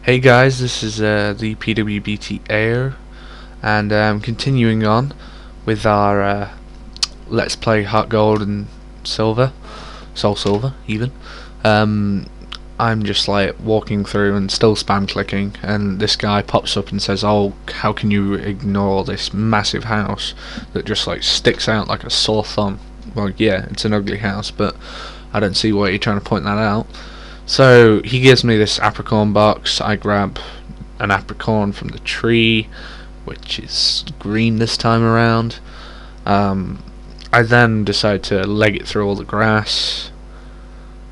Hey guys, this is the PWBT Air, and continuing on with our Let's Play Heart Gold and Silver, Soul Silver even. I'm just like walking through and still spam clicking, and this guy pops up and says, "Oh, how can you ignore this massive house that just like sticks out like a sore thumb?" Well, yeah, it's an ugly house, but I don't see why you're trying to point that out. So he gives me this apricorn box. I grab an apricorn from the tree, which is green this time around. I then decide to leg it through all the grass,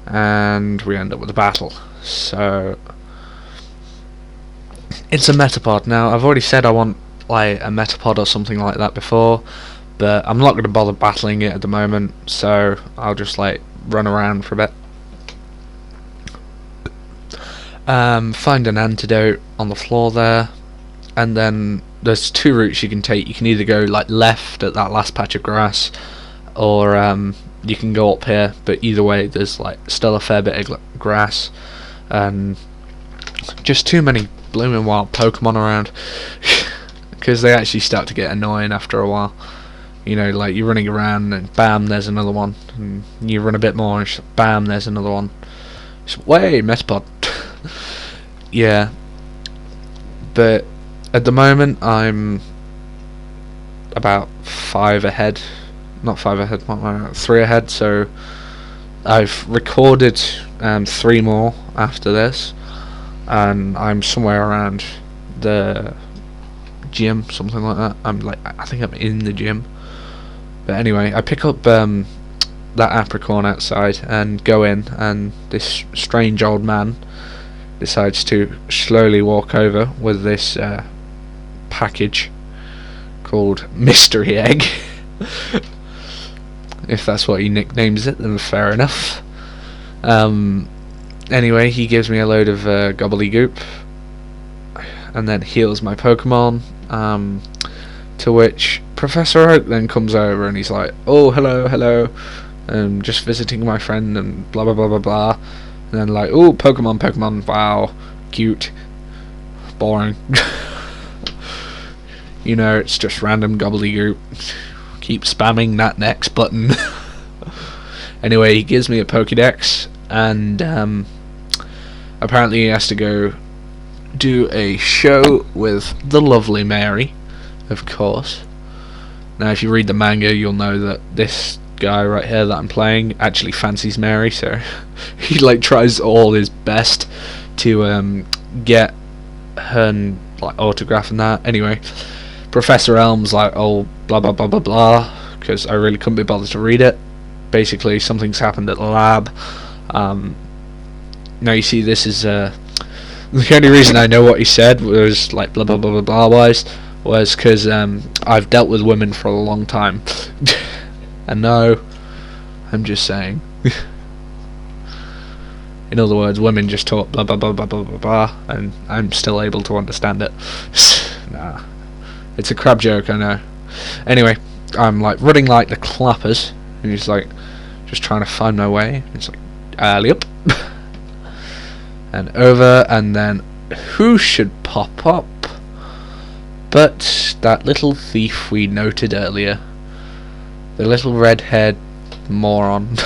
and we end up with a battle. So it's a metapod. Now I've already said I want like a metapod or something like that before, but I'm not going to bother battling it at the moment, so I'll just like run around for a bit. Find an antidote on the floor there, and then there's two routes you can take. You can either go like left at that last patch of grass, or you can go up here, but either way there's like still a fair bit of grass and just too many blooming wild Pokemon around because they actually start to get annoying after a while. You know, like you're running around and bam, there's another one, and you run a bit more and bam, there's another one. It's way Metapod. Yeah, but at the moment I'm about 5 ahead. Not 5 ahead, what am I, 3 ahead. So I've recorded 3 more after this, and I'm somewhere around the gym, something like that. I think I'm in the gym. But anyway, I pick up that apricorn outside and go in, and this strange old man decides to slowly walk over with this package called Mystery Egg. If that's what he nicknames it, then fair enough. Anyway, he gives me a load of gobbledygook and then heals my Pokemon, to which Professor Oak then comes over and he's like, "Oh, hello, just visiting my friend," and blah blah blah blah blah. And then like, "Oh, Pokemon, wow, cute, boring." You know, it's just random gobbledygook. Keep spamming that next button. Anyway, he gives me a Pokédex, and apparently he has to go do a show with the lovely Mary, of course. Now, if you read the manga, you'll know that this guy right here that I'm playing actually fancies Mary, so he like tries all his best to get her like autograph and that. Anyway, Professor Elm's like, "Oh, blah blah blah blah blah," because I really couldn't be bothered to read it. Basically, something's happened at the lab. Now you see, this is the only reason I know what he said was like blah blah blah blah blah wise was because I've dealt with women for a long time. And no, I'm just saying. In other words, women just talk blah blah blah blah blah blah blah, and I'm still able to understand it. Nah, it's a crap joke, I know. Anyway, I'm like running like the clappers, and he's like just trying to find my way. It's like alley up and over, and then who should pop up but that little thief we noted earlier. The little red-haired moron.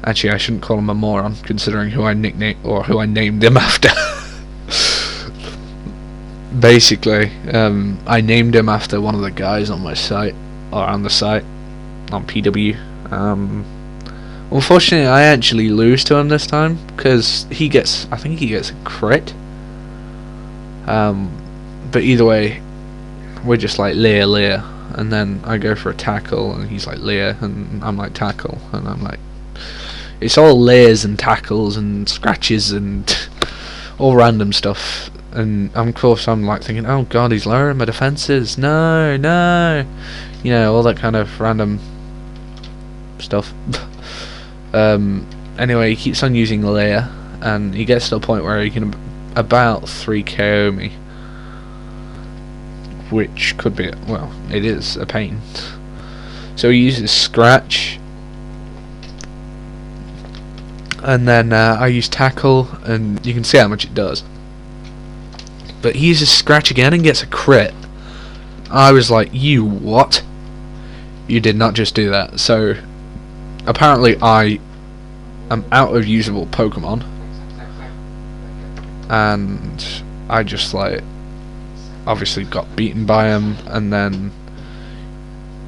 Actually, I shouldn't call him a moron, considering who I named him after. Basically, I named him after one of the guys on my site, or on the site, on PW. Unfortunately, I actually lose to him this time, because I think he gets a crit. But either way, we're just like Leah. And then I go for a tackle, and he's like Leah, and I'm like tackle, and I'm like, it's all layers and tackles and scratches and all random stuff. And of course I'm like thinking, oh god, he's lowering my defenses. No, you know, all that kind of random stuff. Anyway, he keeps on using Leah, and he gets to a point where he can about 3KO me. Which could be, well, it is a pain. So he uses Scratch, and then I use tackle, and you can see how much it does. But he uses scratch again and gets a crit. I was like, you what? You did not just do that. So apparently I am out of usable Pokemon, and I just like obviously got beaten by him, and then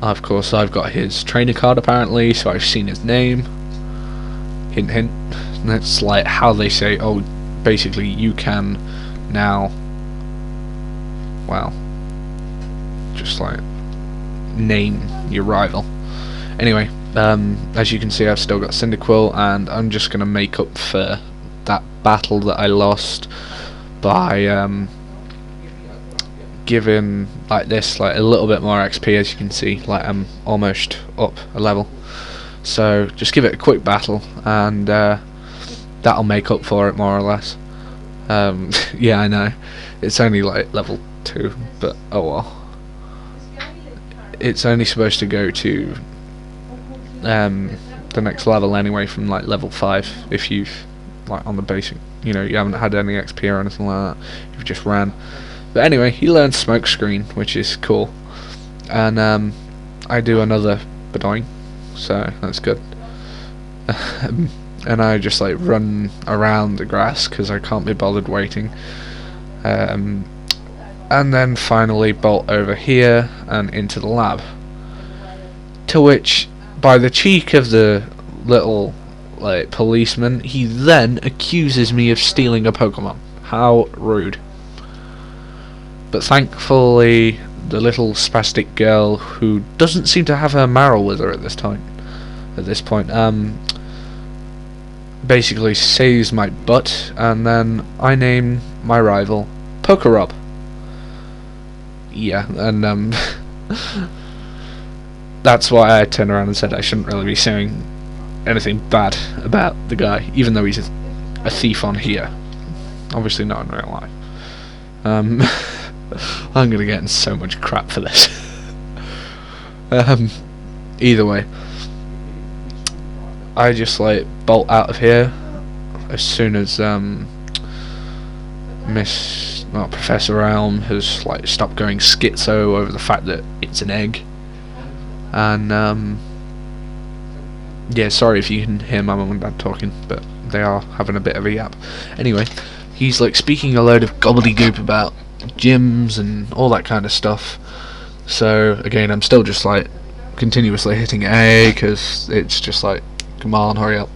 of course I've got his trainer card apparently, so I've seen his name. Hint hint. And that's like how they say, oh, basically you can now, well, just like name your rival. Anyway, as you can see, I've still got Cyndaquil, and I'm just gonna make up for that battle that I lost by giving like this like a little bit more XP. As you can see, like I'm almost up a level, so just give it a quick battle, and that'll make up for it more or less. Yeah, I know it's only like level 2, but oh well. It's only supposed to go to the next level anyway, from like level 5 if you've like on the basic, you know, you haven't had any XP or anything like that, you've just ran. But anyway, he learns smoke screen, which is cool, and I do another Bedoing, so that's good. And I just like run around the grass because I can't be bothered waiting, and then finally bolt over here and into the lab, to which, by the cheek of the little like policeman, he then accuses me of stealing a Pokemon. How rude. But thankfully the little spastic girl, who doesn't seem to have her Marill with her at this point, basically saves my butt, and then I name my rival Pokerob. Yeah, and that's why I turned around and said I shouldn't really be saying anything bad about the guy, even though he's a thief on here. Obviously not in real life. I'm gonna get in so much crap for this. Either way, I just like bolt out of here as soon as Professor Elm has like stopped going schizo over the fact that it's an egg. And yeah, sorry if you can hear my mum and dad talking, but they are having a bit of a yap. Anyway, he's like speaking a load of gobbledygook about gyms and all that kind of stuff. So again, I'm still just like continuously hitting A, because it's just like, come on, hurry up.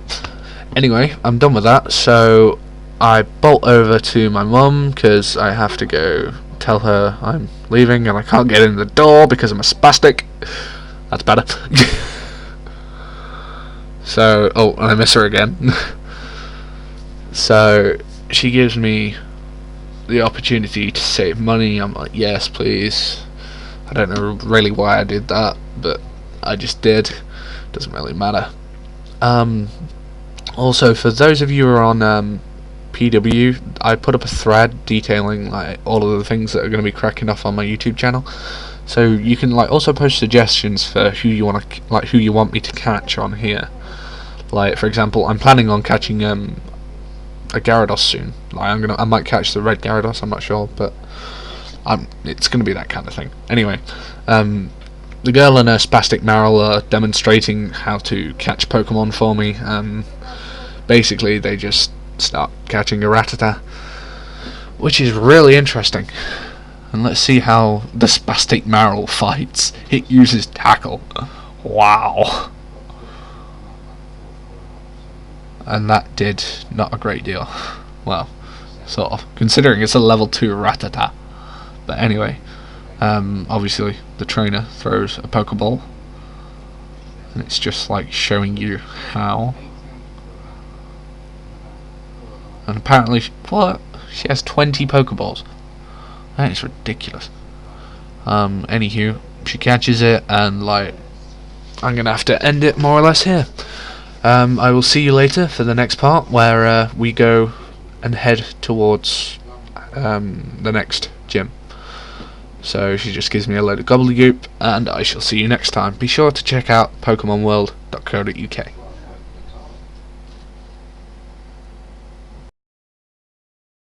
Anyway, I'm done with that, so I bolt over to my mum because I have to go tell her I'm leaving and I can't get in the door because I'm a spastic. That's better. So, oh, and I miss her again. So she gives me the opportunity to save money. I'm like, yes, please. I don't know really why I did that, but I just did. Doesn't really matter. Also, for those of you who are on PW, I put up a thread detailing like all of the things that are going to be cracking off on my YouTube channel. So you can like also post suggestions for who you want me to catch on here. Like, for example, I'm planning on catching a Gyarados soon. Like I might catch the red Gyarados, I'm not sure, but it's gonna be that kind of thing. Anyway, the girl and her spastic Marill are demonstrating how to catch Pokemon for me, and basically they just start catching a Rattata, which is really interesting. And let's see how the spastic Marill fights. It uses tackle. Wow. And that did not a great deal. Well, sort of, considering it's a level 2 Rattata. But anyway, obviously the trainer throws a Pokeball, and it's just like showing you how. And apparently, what? She has 20 Pokeballs. That is ridiculous. Anywho, she catches it, and like, I'm gonna have to end it more or less here. I will see you later for the next part, where we go and head towards the next gym. So she just gives me a load of gobbledygook, and I shall see you next time. Be sure to check out PokemonWorld.co.uk.